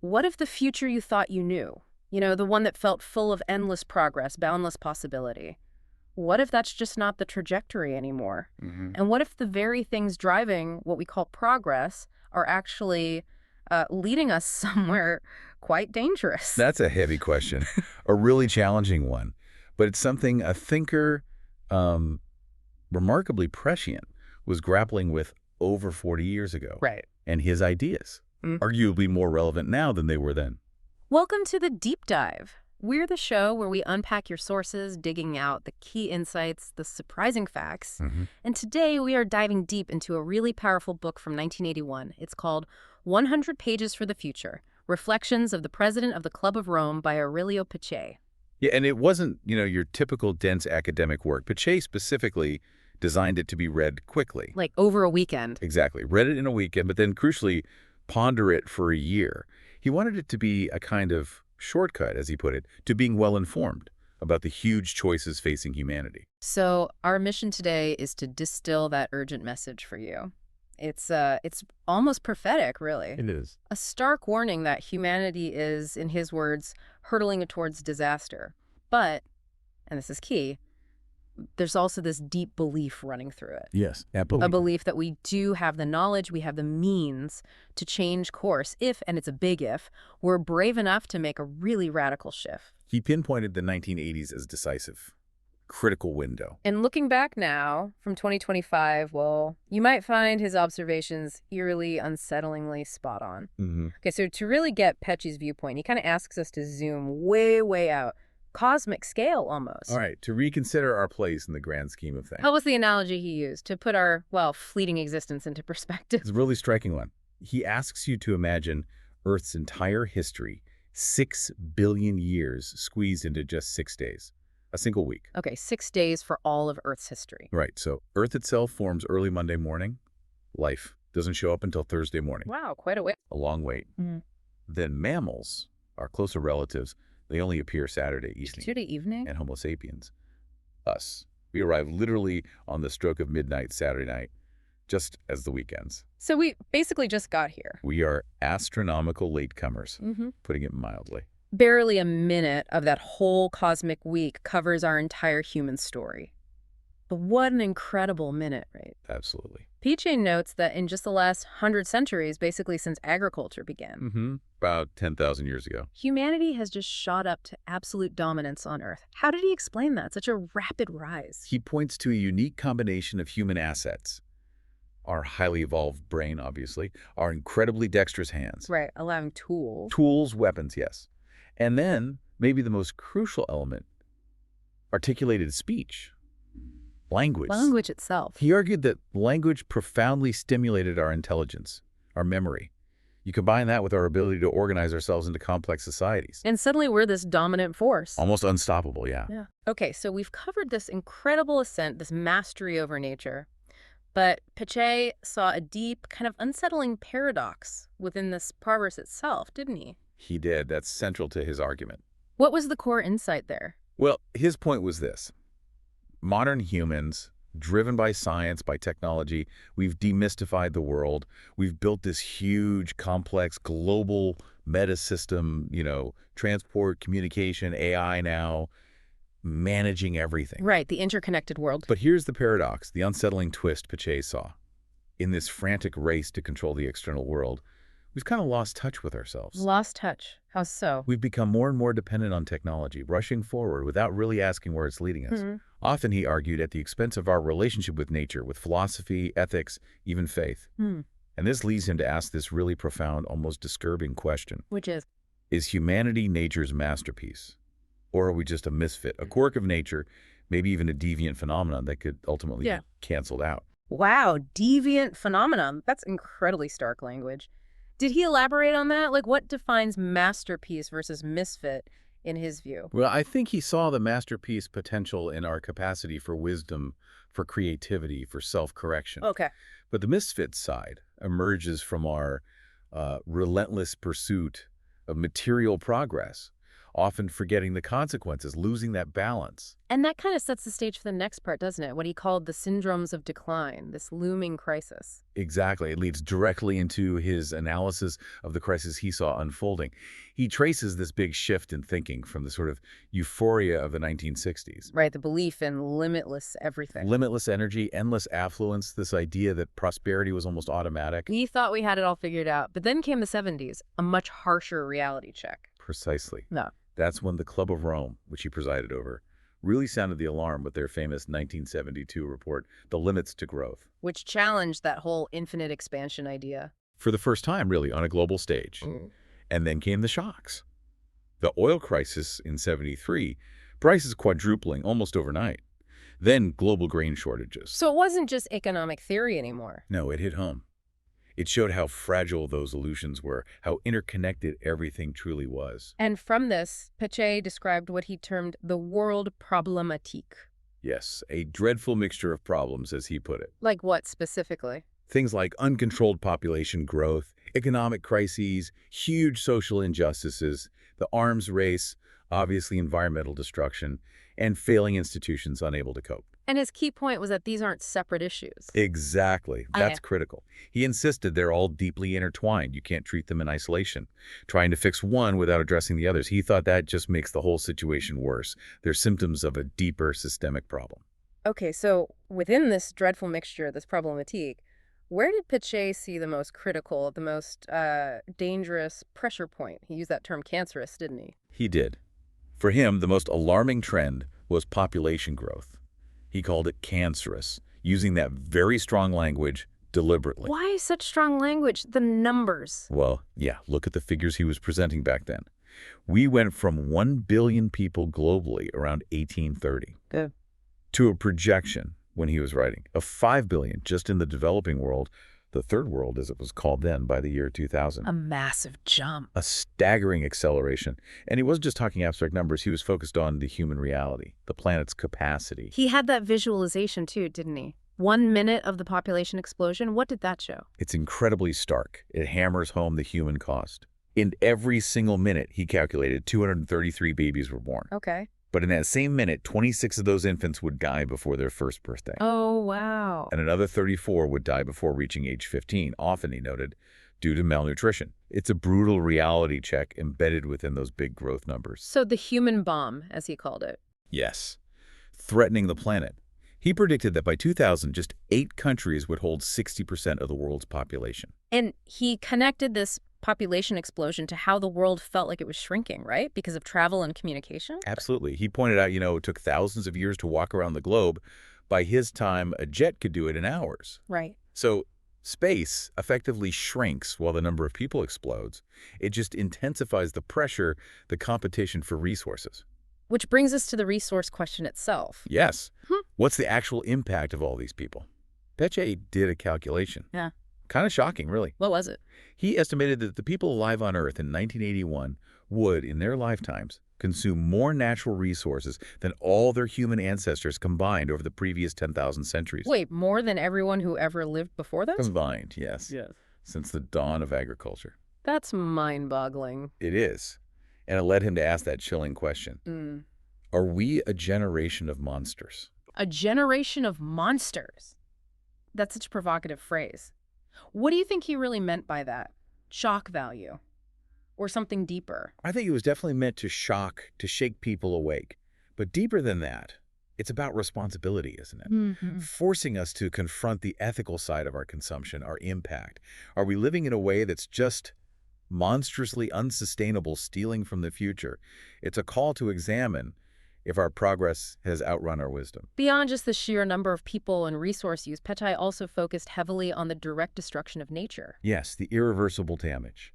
What if the future you thought you knew? You know, the one that felt full of endless progress, boundless possibility. What if that's just not the trajectory anymore? Hmm. And what if the very things driving what we call progress are actually leading us somewhere quite dangerous? That's a heavy question, a really challenging one. But it's something a thinker, um, remarkably prescient, was grappling with over 40 years ago. Right. And his ideas, Mm. arguably more relevant now than they were then. Welcome to the Deep Dive. We're the show where we unpack your sources, digging out the key insights, the surprising facts. Hmm. And today we are diving deep into a really powerful book from 1981. It's called 100 Pages for the Future, Reflections of the President of the Club of Rome by Aurelio Peccei. Yeah, and it wasn't, your typical dense academic work. Peccei specifically designed it to be read quickly. Like over a weekend. Exactly. Read it in a weekend, but then crucially, ponder it for a year. He wanted it to be a kind of shortcut, as he put it, to being well-informed about the huge choices facing humanity. So our mission today is to distill that urgent message for you. It's almost prophetic, really. It is. A stark warning that humanity is, in his words, hurtling towards disaster. But, and this is key, there's also this deep belief running through it. Yes, A absolutely. belief that we do have the knowledge, we have the means to change course if, and it's a big if, we're brave enough to make a really radical shift. He pinpointed the 1980s as decisive, critical window. And looking back now, from 2025, well, you might find his observations eerily, unsettlingly spot on. Mm-hmm. Okay, so to really get Peccei's viewpoint, he kind of asks us to zoom way, way out. Cosmic scale, almost. All right, to reconsider our place in the grand scheme of things. What was the analogy he used to put our, well, fleeting existence into perspective? It's a really striking one. He asks you to imagine Earth's entire history, 6 billion years squeezed into just 6 days, a single week. Okay, 6 days for all of Earth's history. Right, so Earth itself forms early Monday morning. Life doesn't show up until Thursday morning. Wow, quite a way. A long wait. Mhm. Then mammals, our closer relatives, they only appear Saturday evening. Saturday evening? And Homo sapiens, us, we arrive literally on the stroke of midnight Saturday night, just as the weekends. So we basically just got here. We are astronomical latecomers, Mm-hmm. putting it mildly. Barely a minute of that whole cosmic week covers our entire human story. But what an incredible minute, right? Absolutely. Peccei notes that in just the last 100 centuries, basically since agriculture began, Mm-hmm. About 10,000 years ago. humanity has just shot up to absolute dominance on Earth. How did he explain that? Such a rapid rise. He points to a unique combination of human assets. Our highly evolved brain, obviously, our incredibly dexterous hands. Right, allowing tools. Tools, weapons, yes. And then, maybe the most crucial element, articulated speech. Language. Language itself. He argued that language profoundly stimulated our intelligence, our memory. You combine that with our ability to organize ourselves into complex societies. And suddenly we're this dominant force. Almost unstoppable, yeah. Yeah. Okay, so we've covered this incredible ascent, this mastery over nature. But Peccei saw a deep, kind of unsettling paradox within this progress itself, didn't he? He did. That's central to his argument. What was the core insight there? Well, his point was this. Modern humans, driven by science, by technology, we've demystified the world. We've built this huge, complex, global meta system, transport, communication, AI now, managing everything. Right, the interconnected world. But here's the paradox, the unsettling twist Peccei saw. In this frantic race to control the external world, we've kind of lost touch with ourselves. Lost touch. How so? We've become more and more dependent on technology, rushing forward without really asking where it's leading us. Mm-hmm. Often, he argued, at the expense of our relationship with nature, with philosophy, ethics, even faith. Hmm. And this leads him to ask this really profound, almost disturbing question. Which is? Is humanity nature's masterpiece? Or are we just a misfit, a quirk of nature, maybe even a deviant phenomenon that could ultimately be canceled out? Wow, deviant phenomenon. That's incredibly stark language. Did he elaborate on that? Like, what defines masterpiece versus misfit in his view? Well, I think he saw the masterpiece potential in our capacity for wisdom, for creativity, for self-correction. Okay. But the misfit side emerges from our relentless pursuit of material progress, often forgetting the consequences, losing that balance. And that kind of sets the stage for the next part, doesn't it? What he called the syndromes of decline, this looming crisis. Exactly. It leads directly into his analysis of the crisis he saw unfolding. He traces this big shift in thinking from the sort of euphoria of the 1960s. Right, the belief in limitless everything. Limitless energy, endless affluence, this idea that prosperity was almost automatic. We thought we had it all figured out, but then came the 70s, a much harsher reality check. Precisely. No. That's when the Club of Rome, which he presided over, really sounded the alarm with their famous 1972 report, The Limits to Growth. Which challenged that whole infinite expansion idea. For the first time, really, on a global stage. And then came the shocks. The oil crisis in '73, prices quadrupling almost overnight. Then global grain shortages. So it wasn't just economic theory anymore. No, it hit home. It showed how fragile those illusions were, how interconnected everything truly was. And from this, Peccei described what he termed the world problematique. Yes, a dreadful mixture of problems, as he put it. Like what specifically? Things like uncontrolled population growth, economic crises, huge social injustices, the arms race, obviously environmental destruction, and failing institutions unable to cope. And his key point was that these aren't separate issues. Exactly. That's critical. He insisted they're all deeply intertwined. You can't treat them in isolation. Trying to fix one without addressing the others, he thought that just makes the whole situation worse. They're symptoms of a deeper systemic problem. Okay, so within this dreadful mixture, this problematique, where did Peccei see the most critical, the most dangerous pressure point? He used that term cancerous, didn't he? He did. For him, the most alarming trend was population growth. He called it cancerous, using that very strong language deliberately. Why such strong language? The numbers. Well, yeah, look at the figures he was presenting back then. We went from 1 billion people globally around 1830 Good. to a projection, when he was writing, of 5 billion just in the developing world, the third world as it was called then, by the year 2000. A massive jump. A staggering acceleration. And he wasn't just talking abstract numbers, he was focused on the human reality, the planet's capacity. He had that visualization too, didn't he? 1 minute of the population explosion, what did that show? It's incredibly stark. It hammers home the human cost. In every single minute, he calculated 233 babies were born. Okay. But in that same minute, 26 of those infants would die before their first birthday. Oh, wow. And another 34 would die before reaching age 15, often, he noted, due to malnutrition. It's a brutal reality check embedded within those big growth numbers. So the human bomb, as he called it. Yes. Threatening the planet. He predicted that by 2000, just 8 countries would hold 60% of the world's population. And he connected this population explosion to how the world felt like it was shrinking, right? Because of travel and communication? Absolutely. He pointed out, it took thousands of years to walk around the globe. By his time, a jet could do it in hours. Right. So space effectively shrinks while the number of people explodes. It just intensifies the pressure, the competition for resources. Which brings us to the resource question itself. Yes. What's the actual impact of all these people? Peccei did a calculation. Yeah. Kind of shocking, really. What was it? He estimated that the people alive on Earth in 1981 would, in their lifetimes, consume more natural resources than all their human ancestors combined over the previous 10,000 centuries. Wait, more than everyone who ever lived before this? Combined, yes. Yes. Since the dawn of agriculture. That's mind-boggling. It is. And it led him to ask that chilling question. Are we a generation of monsters? A generation of monsters? That's such a provocative phrase. What do you think he really meant by that? Shock value? Or something deeper? I think it was definitely meant to shock, to shake people awake. But deeper than that, it's about responsibility, isn't it? Forcing us to confront the ethical side of our consumption, our impact. Are we living in a way that's just monstrously unsustainable, stealing from the future? It's a call to examine if our progress has outrun our wisdom. Beyond just the sheer number of people and resource use, Peccei also focused heavily on the direct destruction of nature. Yes, the irreversible damage.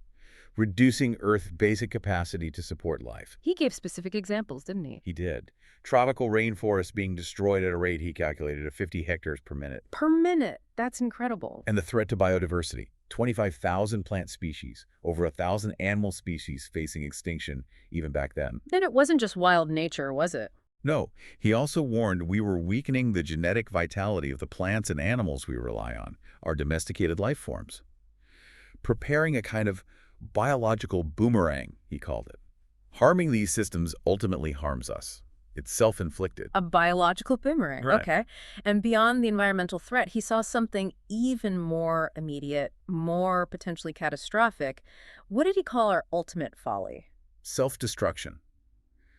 Reducing Earth's basic capacity to support life. He gave specific examples, didn't he? He did. Tropical rainforests being destroyed at a rate he calculated of 50 hectares per minute. Per minute. That's incredible. And the threat to biodiversity. 25,000 plant species, over 1,000 animal species facing extinction even back then. Then it wasn't just wild nature, was it? No, he also warned we were weakening the genetic vitality of the plants and animals we rely on, our domesticated life forms. Preparing a kind of biological boomerang, he called it. Harming these systems ultimately harms us. It's self-inflicted. A biological boomerang. Right. Okay. And beyond the environmental threat, he saw something even more immediate, more potentially catastrophic. What did he call our ultimate folly? Self-destruction.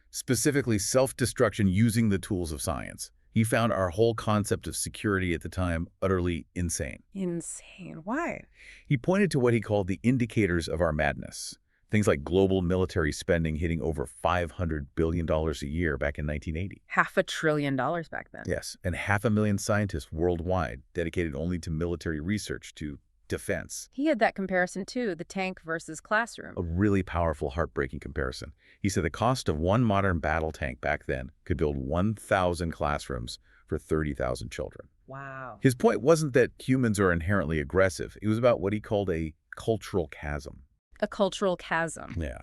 Specifically, self-destruction using the tools of science. He found our whole concept of security at the time utterly insane. Insane. Why? He pointed to what he called the indicators of our madness. Things like global military spending hitting over $500 billion a year back in 1980. $500 billion back then. Yes, and 500,000 scientists worldwide dedicated only to military research, to defense. He had that comparison too, the tank versus classroom. A really powerful, heartbreaking comparison. He said the cost of one modern battle tank back then could build 1,000 classrooms for 30,000 children. Wow. His point wasn't that humans are inherently aggressive. It was about what he called a cultural chasm. A cultural chasm. Yeah.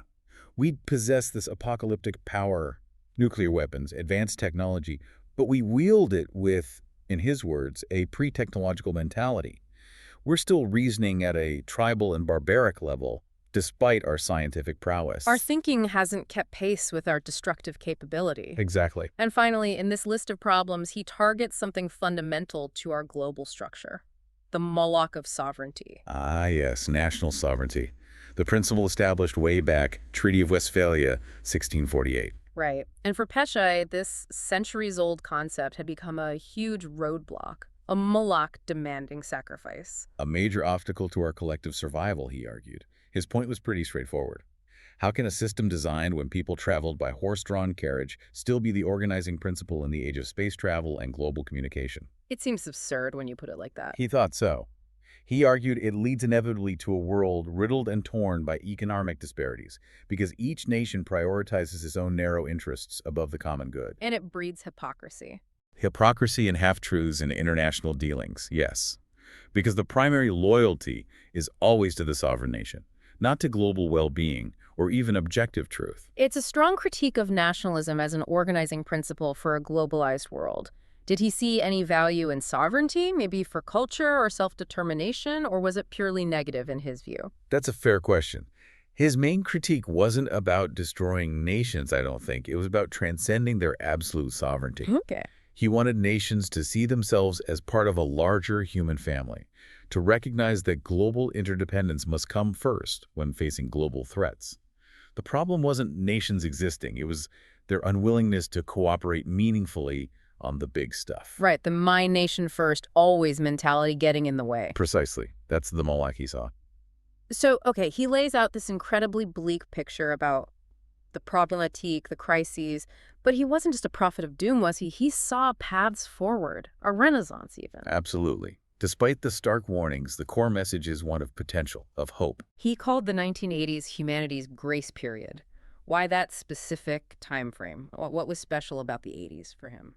We possess this apocalyptic power, nuclear weapons, advanced technology, but we wield it with, in his words, a pre-technological mentality. We're still reasoning at a tribal and barbaric level, despite our scientific prowess. Our thinking hasn't kept pace with our destructive capability. Exactly. And finally, in this list of problems, he targets something fundamental to our global structure, the Moloch of sovereignty. Ah, yes, national sovereignty. The principle established way back, Treaty of Westphalia, 1648. Right. And for Peccei, this centuries-old concept had become a huge roadblock, a Moloch demanding sacrifice. A major obstacle to our collective survival, he argued. His point was pretty straightforward. How can a system designed when people traveled by horse-drawn carriage still be the organizing principle in the age of space travel and global communication? It seems absurd when you put it like that. He thought so. He argued it leads inevitably to a world riddled and torn by economic disparities, because each nation prioritizes its own narrow interests above the common good. And it breeds hypocrisy. Hypocrisy and half-truths in international dealings, yes. Because the primary loyalty is always to the sovereign nation, not to global well-being or even objective truth. It's a strong critique of nationalism as an organizing principle for a globalized world. Did he see any value in sovereignty, maybe for culture or self-determination, or was it purely negative in his view? That's a fair question. His main critique wasn't about destroying nations, I don't think. It was about transcending their absolute sovereignty. Okay. He wanted nations to see themselves as part of a larger human family, to recognize that global interdependence must come first when facing global threats. The problem wasn't nations existing. It was their unwillingness to cooperate meaningfully on the big stuff. Right, the my nation first, always mentality getting in the way. Precisely. That's the Moloch he saw. So, okay, he lays out this incredibly bleak picture about the problematique, the crises, but he wasn't just a prophet of doom, was he? He saw paths forward, a renaissance even. Absolutely. Despite the stark warnings, the core message is one of potential, of hope. He called the 1980s humanity's grace period. Why that specific time frame? What was special about the 80s for him?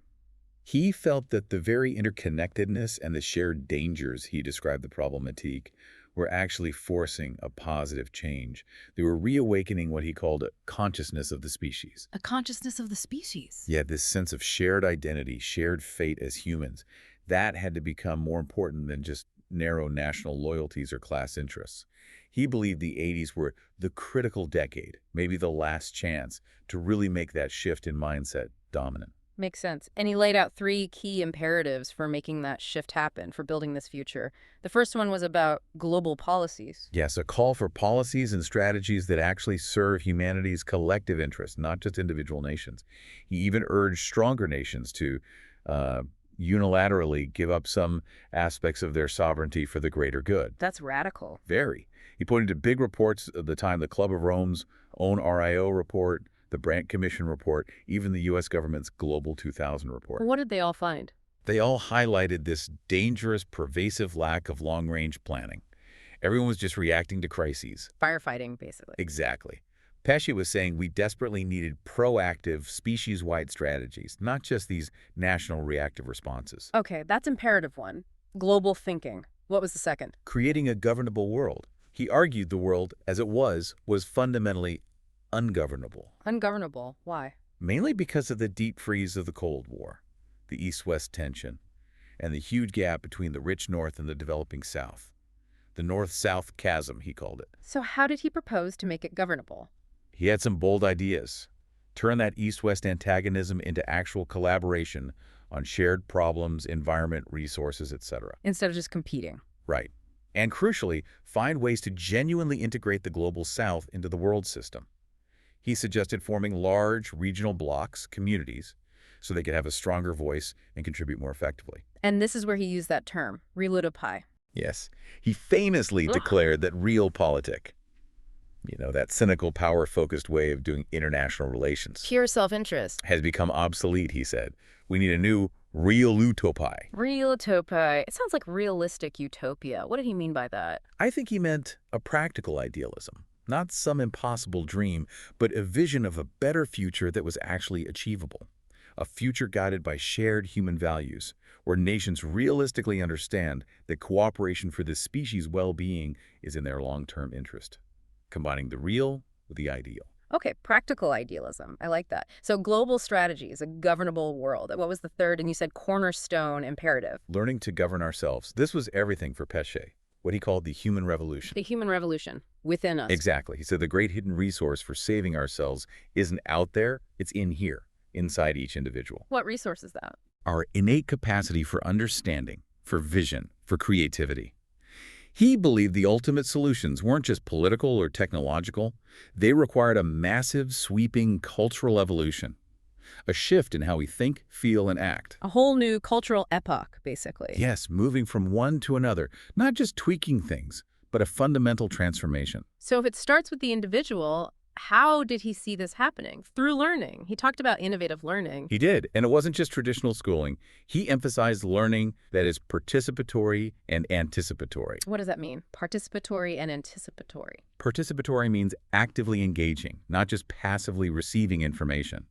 He felt that the very interconnectedness and the shared dangers he described the problematique were actually forcing a positive change. They were reawakening what he called a consciousness of the species. A consciousness of the species. Yeah, this sense of shared identity, shared fate as humans, that had to become more important than just narrow national loyalties or class interests. He believed the 80s were the critical decade, maybe the last chance, to really make that shift in mindset dominant. Makes sense. And he laid out 3 key imperatives for making that shift happen, for building this future. The first one was about global policies. Yes, a call for policies and strategies that actually serve humanity's collective interests, not just individual nations. He even urged stronger nations to unilaterally give up some aspects of their sovereignty for the greater good. That's radical. Very. He pointed to big reports of the time, the Club of Rome's own RIO report, the Brandt Commission report, even the U.S. government's Global 2000 report. What did they all find? They all highlighted this dangerous, pervasive lack of long-range planning. Everyone was just reacting to crises. Firefighting, basically. Exactly. Peccei was saying we desperately needed proactive, species-wide strategies, not just these national reactive responses. Okay, that's imperative 1. Global thinking. What was the second? Creating a governable world. He argued the world, as it was fundamentally ungovernable. Ungovernable. Why? Mainly because of the deep freeze of the Cold War, the East-West tension, and the huge gap between the rich North and the developing South. The North-South chasm, he called it. So how did he propose to make it governable? He had some bold ideas. Turn that East-West antagonism into actual collaboration on shared problems, environment, resources, etc. Instead of just competing. Right. And crucially, find ways to genuinely integrate the Global South into the world system. He suggested forming large regional blocks, communities, so they could have a stronger voice and contribute more effectively. And this is where he used that term, relutopai. Yes, he famously declared that realpolitik, that cynical, power-focused way of doing international relations, Pure self-interest. has become obsolete, he said. We need a new real utopia. Relutopai. It sounds like realistic utopia. What did he mean by that? I think he meant a practical idealism, not some impossible dream, but a vision of a better future that was actually achievable. A future guided by shared human values, where nations realistically understand that cooperation for the species' well-being is in their long-term interest, combining the real with the ideal. Okay, practical idealism. I like that. So global strategies, a governable world. What was the third? And you said cornerstone imperative. Learning to govern ourselves. This was everything for Peccei, what he called the human revolution. The human revolution within us. Exactly. He said the great hidden resource for saving ourselves isn't out there, it's in here, inside each individual. What resource is that? Our innate capacity for understanding, for vision, for creativity. He believed the ultimate solutions weren't just political or technological. They required a massive, sweeping cultural evolution, a shift in how we think, feel, and act. A whole new cultural epoch, basically. Yes, moving from one to another, not just tweaking things, but a fundamental transformation. So if it starts with the individual, how did he see this happening? Through learning. He talked about innovative learning. He did, and it wasn't just traditional schooling. He emphasized learning that is participatory and anticipatory. What does that mean? Participatory and anticipatory. Participatory means actively engaging, not just passively receiving information.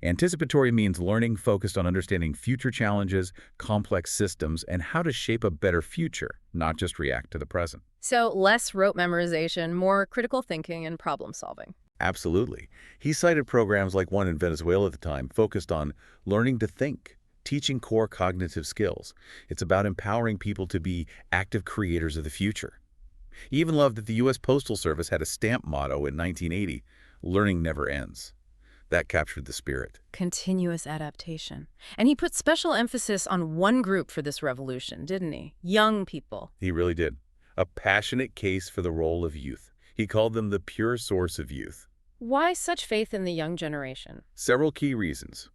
Anticipatory means learning focused on understanding future challenges, complex systems, and how to shape a better future, not just react to the present. So less rote memorization, more critical thinking and problem solving. Absolutely. He cited programs like one in Venezuela at the time focused on learning to think, teaching core cognitive skills. It's about empowering people to be active creators of the future. He even loved that the U.S. Postal Service had a stamp motto in 1980, "Learning never ends." That captured the spirit. Continuous adaptation. And he put special emphasis on one group for this revolution, didn't he? Young people. He really did. A passionate case for the role of youth. He called them the pure source of youth. Why such faith in the young generation? Several key reasons.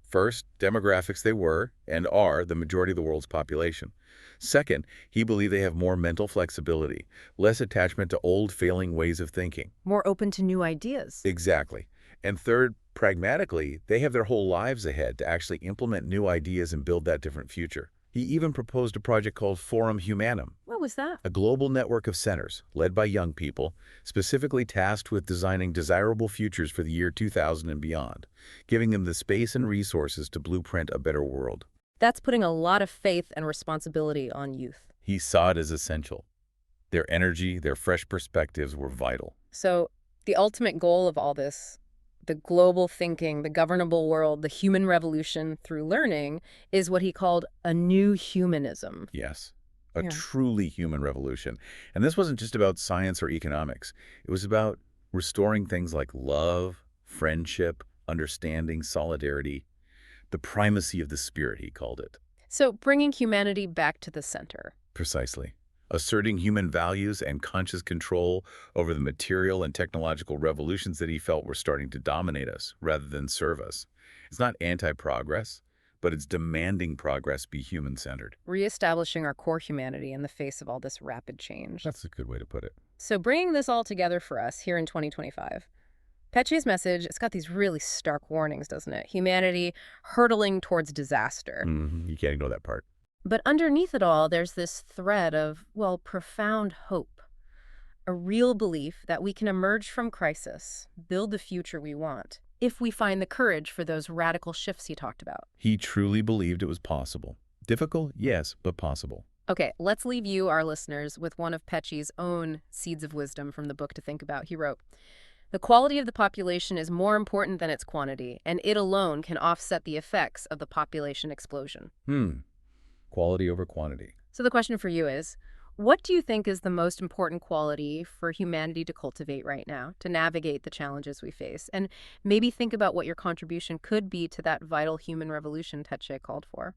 First, demographics. They were and are the majority of the world's population. Second, he believed they have more mental flexibility, less attachment to old, failing ways of thinking. More open to new ideas. Exactly. And third, pragmatically, they have their whole lives ahead to actually implement new ideas and build that different future. He even proposed a project called Forum Humanum, What was that? a global network of centers led by young people, specifically tasked with designing desirable futures for the year 2000 and beyond, giving them the space and resources to blueprint a better world. That's putting a lot of faith and responsibility on youth. He saw it as essential. Their energy, their fresh perspectives were vital. So the ultimate goal of all this, the global thinking, the governable world, the human revolution through learning, is what he called a new humanism. Yes, a Yeah. truly human revolution. And this wasn't just about science or economics. It was about restoring things like love, friendship, understanding, solidarity, the primacy of the spirit, he called it. So bringing humanity back to the center. Precisely. Asserting human values and conscious control over the material and technological revolutions that he felt were starting to dominate us rather than serve us. It's not anti-progress, but it's demanding progress be human-centered. Reestablishing our core humanity in the face of all this rapid change. That's a good way to put it. So bringing this all together for us here in 2025, Peccei's message, it's got these really stark warnings, doesn't it? Humanity hurtling towards disaster. You can't ignore that part. But underneath it all, there's this thread of, well, profound hope. A real belief that we can emerge from crisis, build the future we want, if we find the courage for those radical shifts he talked about. He truly believed it was possible. Difficult? Yes, but possible. Okay, let's leave you, our listeners, with one of Peccei's own seeds of wisdom from the book to think about. He wrote, "The quality of the population is more important than its quantity, and it alone can offset the effects of the population explosion." Quality over quantity. So the question for you is, What do you think is the most important quality for humanity to cultivate right now to navigate the challenges we face? And maybe think about what your contribution could be to that vital human revolution Peccei called for.